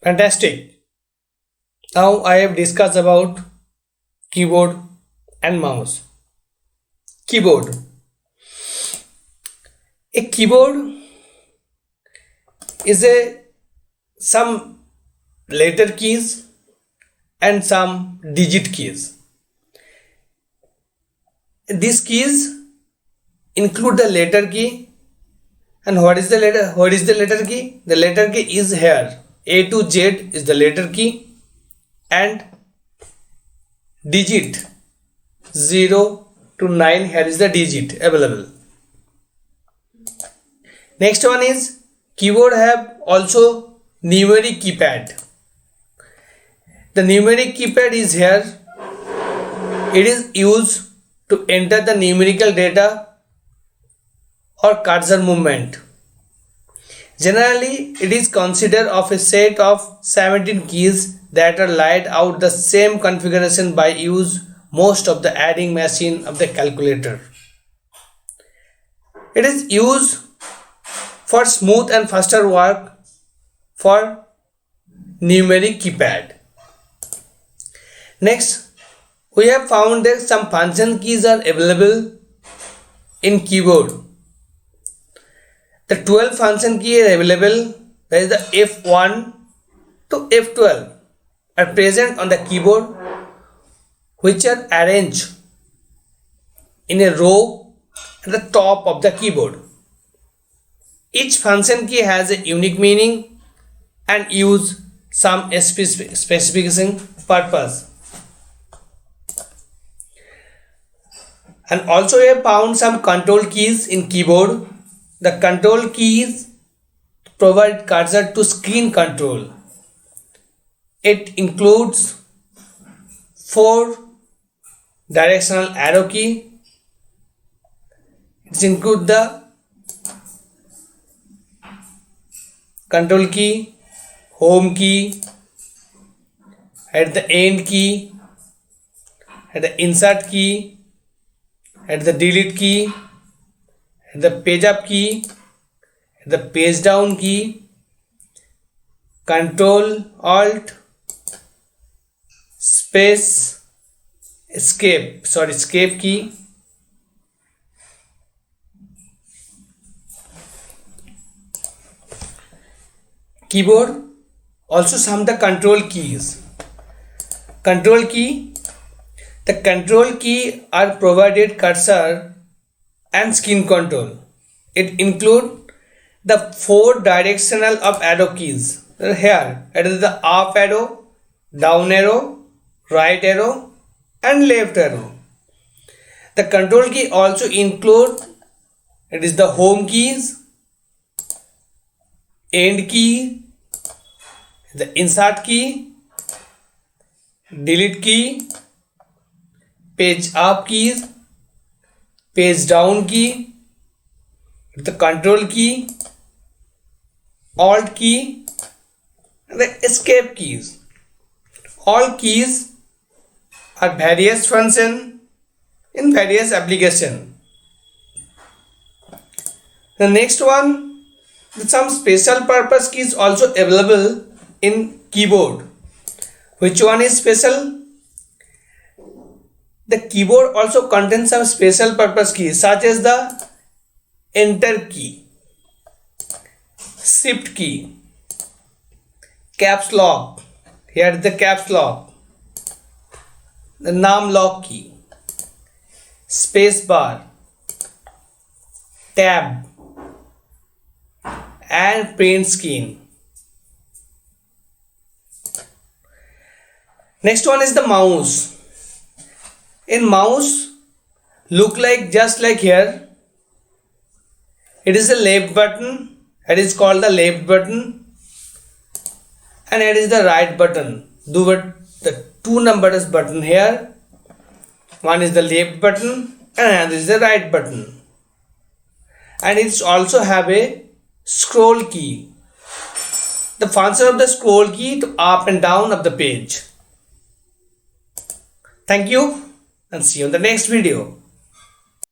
Fantastic. Now I have discussed about keyboard and mouse. Keyboard. A keyboard is some letter keys and some digit keys. These keys include the letter key. And what is the letter key? The letter key is here. A to Z is the letter key and digit 0 to 9, here is the digit available. Next one is keyboard have also numeric keypad. The numeric keypad is here. It is used to enter the numerical data or cursor movement. Generally, it is considered of a set of 17 keys that are laid out the same configuration by use most of the adding machine of the calculator. It is used for smooth and faster work for numeric keypad. Next, we have found that some function keys are available in keyboard. The 12 function key are available, that is the F1 to F12 are present on the keyboard, which are arranged in a row at the top of the keyboard. Each function key has a unique meaning and use some specification purpose. And also we have found some control keys in keyboard. The control keys provide cursor to screen control. It includes 4 directional arrow key. It includes the control key, home key, at the end key, at the insert key, at the delete key, at the page up key, at the page down key, control alt space escape key, keyboard also some the control keys. Control key, the control key are provided cursor and screen control. It include the 4 directional up arrow keys. Here it is the up arrow, down arrow, right arrow and left arrow. The control key also include, it is the home keys, end key, the insert key, delete key, page up keys, page down key, the control key, alt key, and the escape keys. All keys are various function in various application. The next one, some special purpose keys also available in keyboard. Which one is special? The keyboard also contains some special purpose keys such as the enter key, shift key, caps lock, here is the caps lock, the num lock key, space bar, tab and print screen. Next one is the mouse. In mouse, look like just like here. It is a left button. It is called the left button, and it is the right button. The 2 numbers button here. One is the left button and another is the right button. And it also have a scroll key. The function of the scroll key to up and down of the page. Thank you and see you in the next video.